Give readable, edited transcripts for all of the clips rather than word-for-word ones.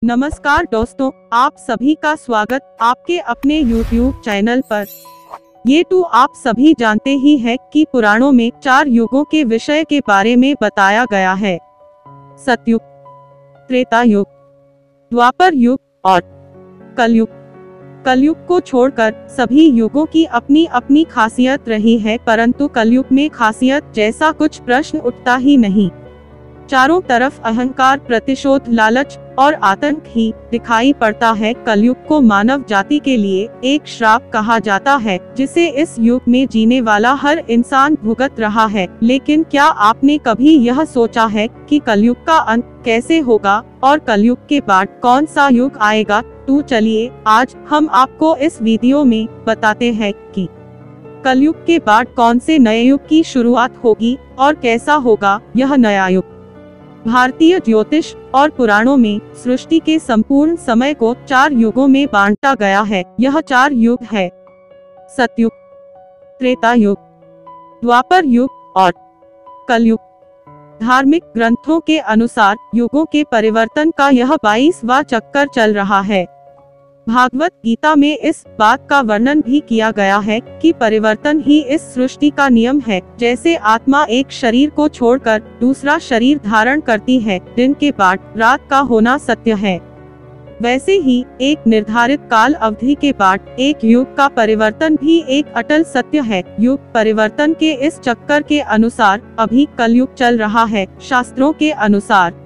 नमस्कार दोस्तों, आप सभी का स्वागत आपके अपने YouTube चैनल पर। ये तो आप सभी जानते ही हैं कि पुराणों में 4 युगों के विषय के बारे में बताया गया है। सतयुग, त्रेता युग, द्वापर युग और कलयुग। कलयुग को छोड़कर सभी युगों की अपनी अपनी खासियत रही है, परंतु कलयुग में खासियत जैसा कुछ प्रश्न उठता ही नहीं। चारों तरफ अहंकार, प्रतिशोध, लालच और आतंक ही दिखाई पड़ता है। कलयुग को मानव जाति के लिए एक श्राप कहा जाता है, जिसे इस युग में जीने वाला हर इंसान भुगत रहा है। लेकिन क्या आपने कभी यह सोचा है कि कलयुग का अंत कैसे होगा और कलयुग के बाद कौन सा युग आएगा? तो चलिए आज हम आपको इस वीडियो में बताते हैं कि कलयुग के बाद कौन से नए युग की शुरुआत होगी और कैसा होगा यह नया युग। भारतीय ज्योतिष और पुराणों में सृष्टि के संपूर्ण समय को 4 युगों में बांटा गया है। यह 4 युग है: सतयुग, त्रेता युग, द्वापर युग और कलयुग। धार्मिक ग्रंथों के अनुसार युगों के परिवर्तन का यह 22वां चक्कर चल रहा है। भागवत गीता में इस बात का वर्णन भी किया गया है कि परिवर्तन ही इस सृष्टि का नियम है। जैसे आत्मा एक शरीर को छोड़कर दूसरा शरीर धारण करती है, दिन के बाद रात का होना सत्य है, वैसे ही एक निर्धारित काल अवधि के बाद एक युग का परिवर्तन भी एक अटल सत्य है। युग परिवर्तन के इस चक्कर के अनुसार अभी कलयुग चल रहा है। शास्त्रों के अनुसार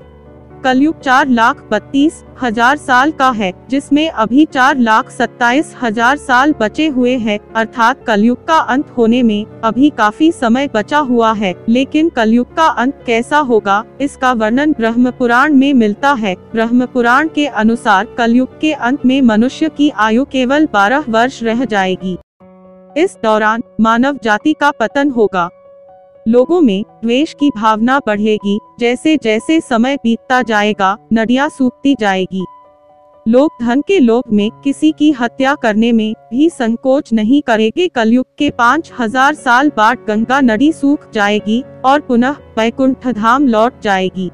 कलयुग 4,32,000 साल का है, जिसमें अभी 4,27,000 साल बचे हुए हैं। अर्थात कलयुग का अंत होने में अभी काफी समय बचा हुआ है। लेकिन कलयुग का अंत कैसा होगा, इसका वर्णन ब्रह्म पुराण में मिलता है। ब्रह्म पुराण के अनुसार कलयुग के अंत में मनुष्य की आयु केवल 12 वर्ष रह जाएगी। इस दौरान मानव जाति का पतन होगा। लोगों में द्वेष की भावना बढ़ेगी। जैसे जैसे समय बीतता जाएगा, नदियां सूखती जाएगी। लोग धन के लोभ में किसी की हत्या करने में भी संकोच नहीं करेंगे। कलयुग के 5000 साल बाद गंगा नदी सूख जाएगी और पुनः वैकुंठ धाम लौट जाएगी।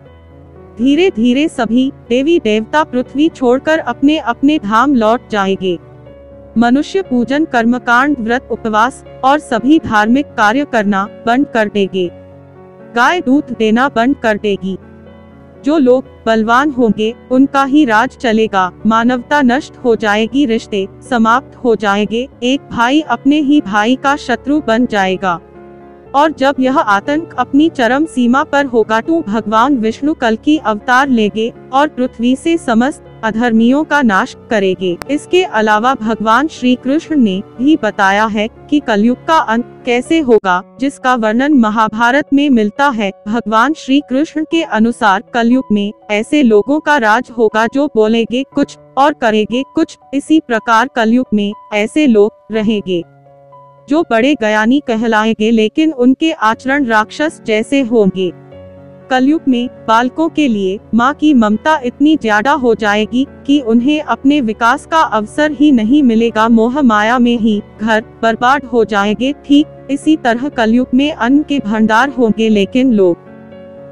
धीरे धीरे सभी देवी देवता पृथ्वी छोड़कर अपने अपने धाम लौट जाएंगे। मनुष्य पूजन, कर्मकांड, व्रत, उपवास और सभी धार्मिक कार्य करना बंद कर देंगे। गाय दूध देना बंद कर देगी। जो लोग बलवान होंगे उनका ही राज चलेगा। मानवता नष्ट हो जाएगी, रिश्ते समाप्त हो जाएंगे। एक भाई अपने ही भाई का शत्रु बन जाएगा। और जब यह आतंक अपनी चरम सीमा पर होगा तो भगवान विष्णु कल की अवतार लेंगे और पृथ्वी से समस्त अधर्मियों का नाश करेंगे। इसके अलावा भगवान श्री कृष्ण ने भी बताया है कि कलयुग का अंत कैसे होगा, जिसका वर्णन महाभारत में मिलता है। भगवान श्री कृष्ण के अनुसार कलयुग में ऐसे लोगों का राज होगा जो बोलेंगे कुछ और करेंगे कुछ। इसी प्रकार कलयुग में ऐसे लोग रहेंगे जो बड़े ज्ञानी कहलाएंगे, लेकिन उनके आचरण राक्षस जैसे होंगे। कलयुग में बालकों के लिए माँ की ममता इतनी ज्यादा हो जाएगी कि उन्हें अपने विकास का अवसर ही नहीं मिलेगा। मोह माया में ही घर बर्बाद हो जाएंगे। ठीक इसी तरह कलयुग में अन्न के भंडार होंगे, लेकिन लोग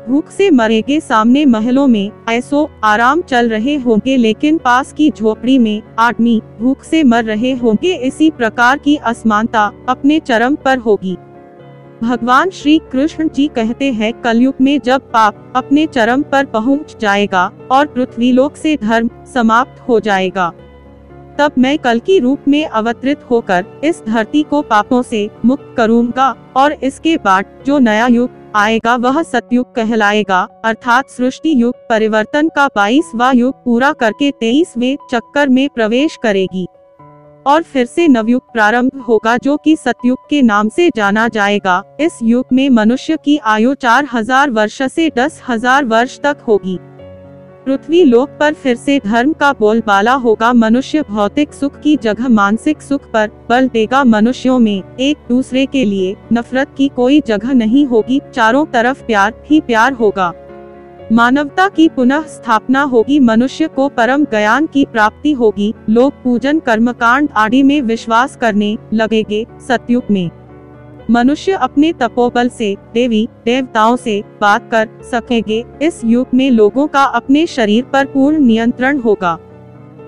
भूख से मरेंगे। सामने महलों में ऐसो आराम चल रहे होंगे, लेकिन पास की झोपड़ी में आदमी भूख से मर रहे होंगे। इसी प्रकार की असमानता अपने चरम पर होगी। भगवान श्री कृष्ण जी कहते हैं, कलयुग में जब पाप अपने चरम पर पहुंच जाएगा और पृथ्वीलोक से धर्म समाप्त हो जाएगा, तब मैं कल की रूप में अवतरित होकर इस धरती को पापों से मुक्त करूंगा। और इसके बाद जो नया युग आएगा वह सतयुग कहलाएगा। अर्थात सृष्टि युग परिवर्तन का 22वां युग पूरा करके 23वें चक्कर में प्रवेश करेगी और फिर से नवयुग प्रारंभ होगा, जो कि सतयुग के नाम से जाना जाएगा। इस युग में मनुष्य की आयु 4000 वर्ष से 10,000 वर्ष तक होगी। पृथ्वी लोक पर फिर से धर्म का बोलबाला होगा। मनुष्य भौतिक सुख की जगह मानसिक सुख पर बल देगा। मनुष्यों में एक दूसरे के लिए नफरत की कोई जगह नहीं होगी। चारों तरफ प्यार ही प्यार होगा। मानवता की पुनः स्थापना होगी। मनुष्य को परम ज्ञान की प्राप्ति होगी। लोग पूजन, कर्मकांड आदि में विश्वास करने लगेंगे। सतयुग में मनुष्य अपने तपोबल से देवी देवताओं से बात कर सकेंगे। इस युग में लोगों का अपने शरीर पर पूर्ण नियंत्रण होगा।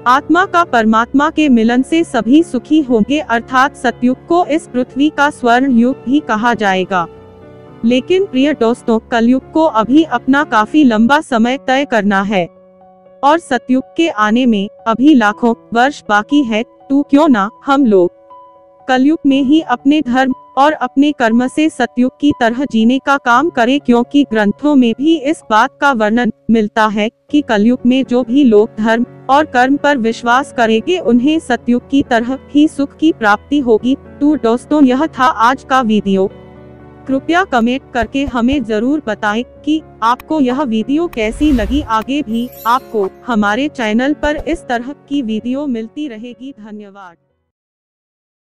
आत्मा का परमात्मा के मिलन से सभी सुखी होंगे, अर्थात सतयुग को इस पृथ्वी का स्वर्ण युग भी कहा जाएगा। लेकिन प्रिय दोस्तों, कलयुग को अभी अपना काफी लंबा समय तय करना है और सतयुग के आने में अभी लाखों वर्ष बाकी है। तो क्यों ना हम लोग कलयुग में ही अपने धर्म और अपने कर्म से सतयुग की तरह जीने का काम करें, क्योंकि ग्रंथों में भी इस बात का वर्णन मिलता है कि कलयुग में जो भी लोग धर्म और कर्म पर विश्वास करेंगे उन्हें सतयुग की तरह ही सुख की प्राप्ति होगी। तो दोस्तों, यह था आज का वीडियो। कृपया कमेंट करके हमें जरूर बताएं कि आपको यह वीडियो कैसी लगी। आगे भी आपको हमारे चैनल पर इस तरह की वीडियो मिलती रहेगी। धन्यवाद।